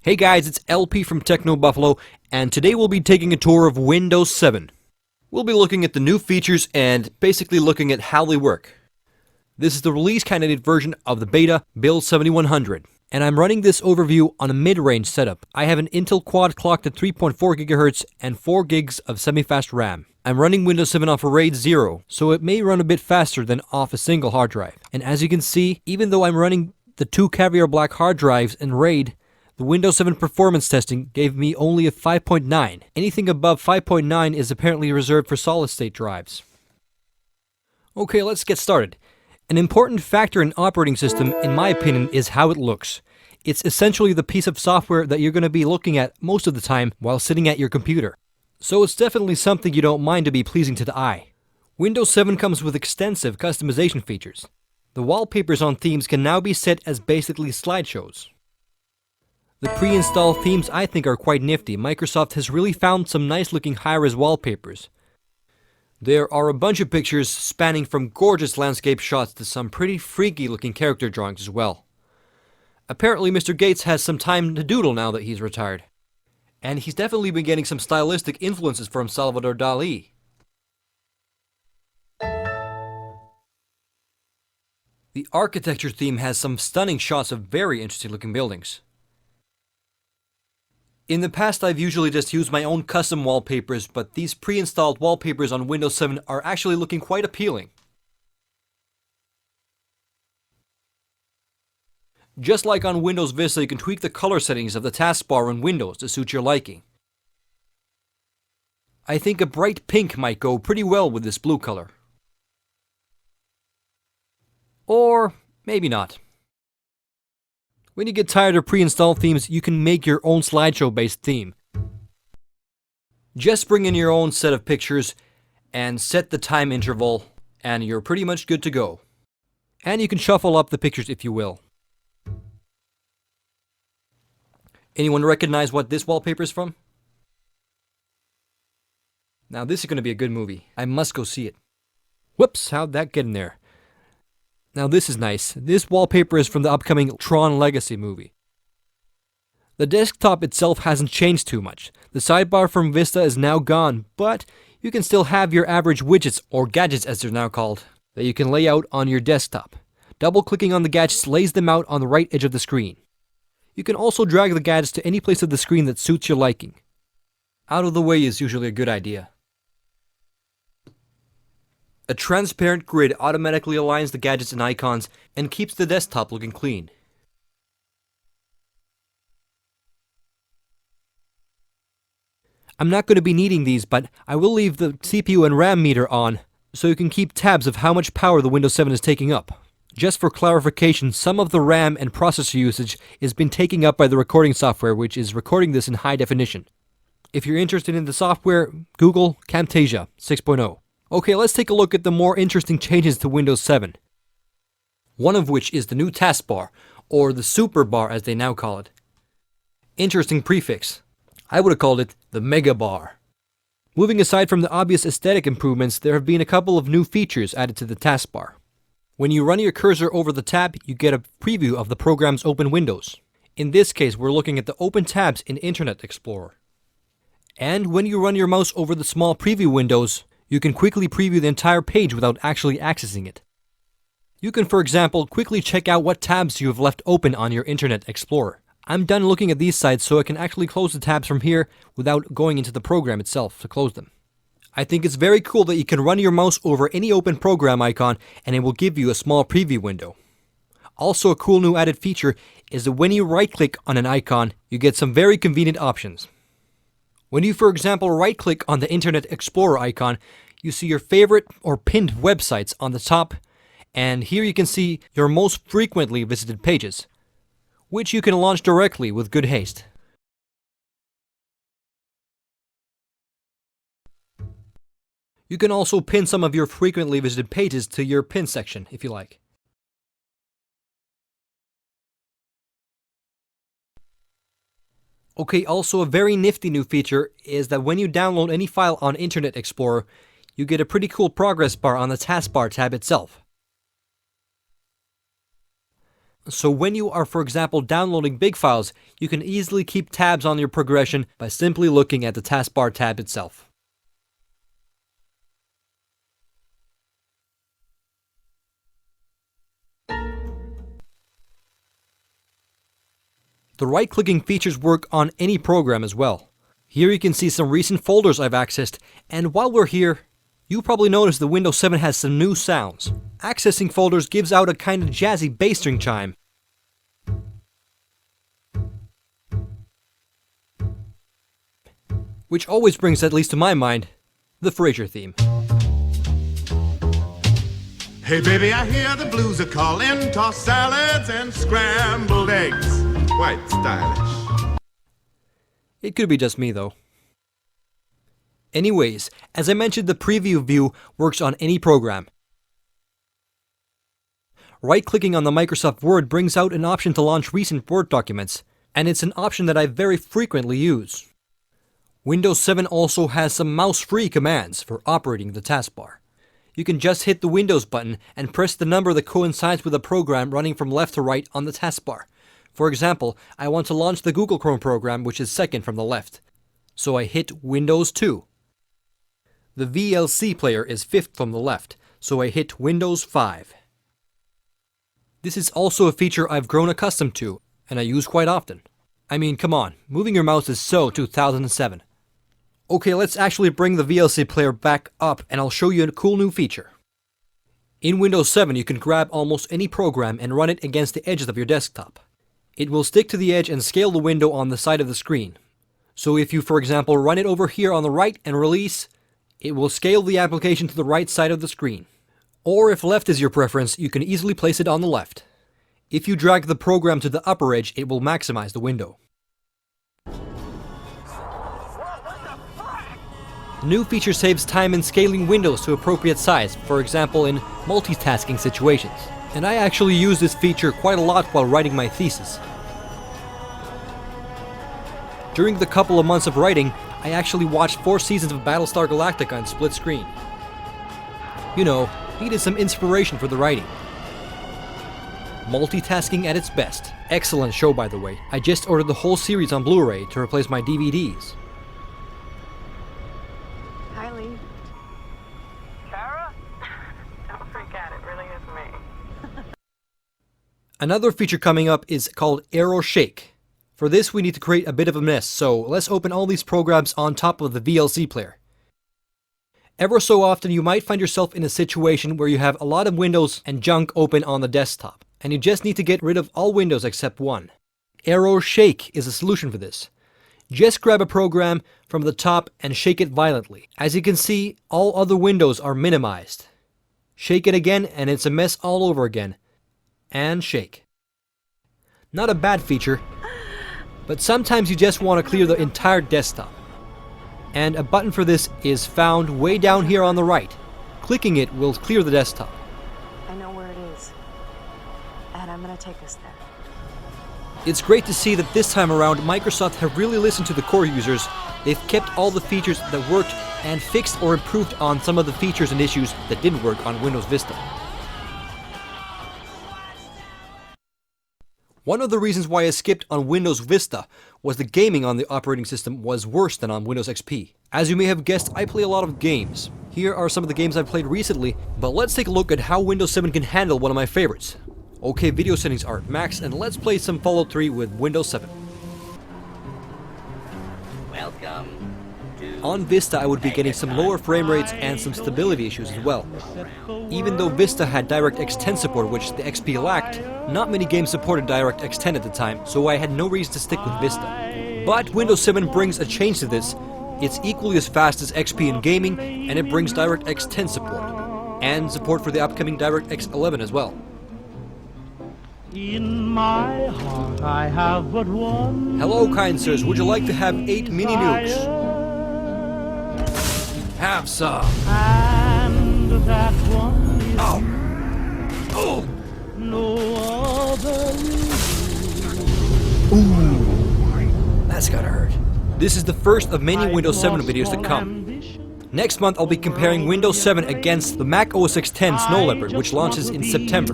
Hey guys, it's LP from Techno Buffalo, and today we'll be taking a tour of Windows 7. We'll be looking at the new features and basically looking at how they work. This is the release candidate version of the beta Build 7100, and I'm running this overview on a mid-range setup. I have an Intel Quad clocked at 3.4 GHz and 4 gigs of semi-fast RAM. I'm running Windows 7 off a RAID 0, so it may run a bit faster than off a single hard drive. And as you can see, even though I'm running the two Caviar Black hard drives and RAID, the Windows 7 performance testing gave me only a 5.9. Anything above 5.9 is apparently reserved for solid-state drives. Okay, let's get started. An important factor in operating system, in my opinion, is how it looks. It's essentially the piece of software that you're going to be looking at most of the time while sitting at your computer. So it's definitely something you don't mind to be pleasing to the eye. Windows 7 comes with extensive customization features. The wallpapers on themes can now be set as basically slideshows. The pre-installed themes I think are quite nifty. Microsoft has really found some nice looking high-res wallpapers. There are a bunch of pictures spanning from gorgeous landscape shots to some pretty freaky looking character drawings as well. Apparently Mr. Gates has some time to doodle now that he's retired. And he's definitely been getting some stylistic influences from Salvador Dali. The architecture theme has some stunning shots of very interesting looking buildings. In the past, I've usually just used my own custom wallpapers, but these pre-installed wallpapers on Windows 7 are actually looking quite appealing. Just like on Windows Vista, you can tweak the color settings of the taskbar in Windows to suit your liking. I think a bright pink might go pretty well with this blue color. Or maybe not. When you get tired of pre-installed themes, you can make your own slideshow-based theme. Just bring in your own set of pictures and set the time interval, and you're pretty much good to go. And you can shuffle up the pictures if you will. Anyone recognize what this wallpaper is from? Now this is going to be a good movie. I must go see it. Whoops, how'd that get in there? Now this is nice. This wallpaper is from the upcoming Tron Legacy movie. The desktop itself hasn't changed too much. The sidebar from Vista is now gone, but you can still have your average widgets, or gadgets as they're now called, that you can lay out on your desktop. Double-clicking on the gadgets lays them out on the right edge of the screen. You can also drag the gadgets to any place of the screen that suits your liking. Out of the way is usually a good idea. A transparent grid automatically aligns the gadgets and icons and keeps the desktop looking clean. I'm not going to be needing these, but I will leave the CPU and RAM meter on so you can keep tabs of how much power the Windows 7 is taking up. Just for clarification, some of the RAM and processor usage is being taken up by the recording software, which is recording this in high definition. If you're interested in the software, Google Camtasia 6.0. Okay, let's take a look at the more interesting changes to Windows 7. One of which is the new taskbar, or the super bar as they now call it. Interesting prefix. I would have called it the mega bar. Moving aside from the obvious aesthetic improvements, there have been a couple of new features added to the taskbar. When you run your cursor over the tab, you get a preview of the program's open windows. In this case, we're looking at the open tabs in Internet Explorer. And when you run your mouse over the small preview windows, you can quickly preview the entire page without actually accessing it. You can, for example, quickly check out what tabs you have left open on your Internet Explorer. I'm done looking at these sites, so I can actually close the tabs from here without going into the program itself to close them. I think it's very cool that you can run your mouse over any open program icon and it will give you a small preview window. Also, a cool new added feature is that when you right-click on an icon, you get some very convenient options. When you, for example, right-click on the Internet Explorer icon, you see your favorite or pinned websites on the top, and here you can see your most frequently visited pages, which you can launch directly with good haste. You can also pin some of your frequently visited pages to your pin section if you like. Okay, also a very nifty new feature is that when you download any file on Internet Explorer, you get a pretty cool progress bar on the taskbar tab itself. So when you are, for example, downloading big files, you can easily keep tabs on your progression by simply looking at the taskbar tab itself. The right-clicking features work on any program as well. Here you can see some recent folders I've accessed, and while we're here, you probably noticed the Windows 7 has some new sounds. Accessing folders gives out a kind of jazzy bass string chime. Which always brings, at least to my mind, the Frasier theme. Hey baby, I hear the blues are calling, tossed salads and scrambled eggs. Quite stylish. It could be just me though. Anyways, as I mentioned, the preview view works on any program. Right-clicking on the Microsoft Word brings out an option to launch recent Word documents, and it's an option that I very frequently use. Windows 7 also has some mouse-free commands for operating the taskbar. You can just hit the Windows button and press the number that coincides with a program running from left to right on the taskbar. For example, I want to launch the Google Chrome program, which is second from the left. So I hit Windows 2. The VLC player is fifth from the left, so I hit Windows 5. This is also a feature I've grown accustomed to, and I use quite often. I mean, come on, moving your mouse is so 2007. Okay, let's actually bring the VLC player back up and I'll show you a cool new feature. In Windows 7, you can grab almost any program and run it against the edges of your desktop. It will stick to the edge and scale the window on the side of the screen. So if you, for example, run it over here on the right and release, it will scale the application to the right side of the screen. Or if left is your preference, you can easily place it on the left. If you drag the program to the upper edge, it will maximize the window. The new feature saves time in scaling windows to appropriate size, for example in multitasking situations. And I actually use this feature quite a lot while writing my thesis. During the couple of months of writing, I actually watched 4 seasons of Battlestar Galactica on split screen. You know, needed some inspiration for the writing. Multitasking at its best. Excellent show, by the way. I just ordered the whole series on Blu-ray to replace my DVDs. Hi, Lee. Kara? Don't freak out, it really is me. Another feature coming up is called Arrow Shake. For this, we need to create a bit of a mess, so let's open all these programs on top of the VLC player. Ever so often, you might find yourself in a situation where you have a lot of windows and junk open on the desktop, and you just need to get rid of all windows except one. Arrow Shake is a solution for this. Just grab a program from the top and shake it violently. As you can see, all other windows are minimized. Shake it again and it's a mess all over again. And shake. Not a bad feature, but sometimes you just want to clear the entire desktop. And a button for this is found way down here on the right. Clicking it will clear the desktop. I know where it is, and I'm gonna take us there. It's great to see that this time around Microsoft have really listened to the core users. They've kept all the features that worked and fixed or improved on some of the features and issues that didn't work on Windows Vista. One of the reasons why I skipped on Windows Vista was the gaming on the operating system was worse than on Windows XP. As you may have guessed, I play a lot of games. Here are some of the games I've played recently, but let's take a look at how Windows 7 can handle one of my favorites. Okay, video settings are at max, and let's play some Fallout 3 with Windows 7. Welcome to On Vista, I would be getting some lower frame rates and some stability issues as well. Even though Vista had DirectX 10 support, which the XP lacked, not many games supported DirectX 10 at the time, so I had no reason to stick with Vista. But Windows 7 brings a change to this. It's equally as fast as XP in gaming, and it brings DirectX 10 support, and support for the upcoming DirectX 11 as well. In my heart I have but one. Hello, kind sirs, would you like to have 8 mini nukes? Have some. And that one is Oh! no other. Ooh, that's gotta hurt. This is the first of many Windows 7 videos to come. Next month I'll be comparing Windows 7 against the Mac OS X 10 Snow Leopard, which launches in September.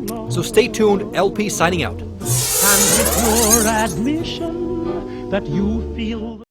love. So stay tuned, LP signing out. And with your admission that you feel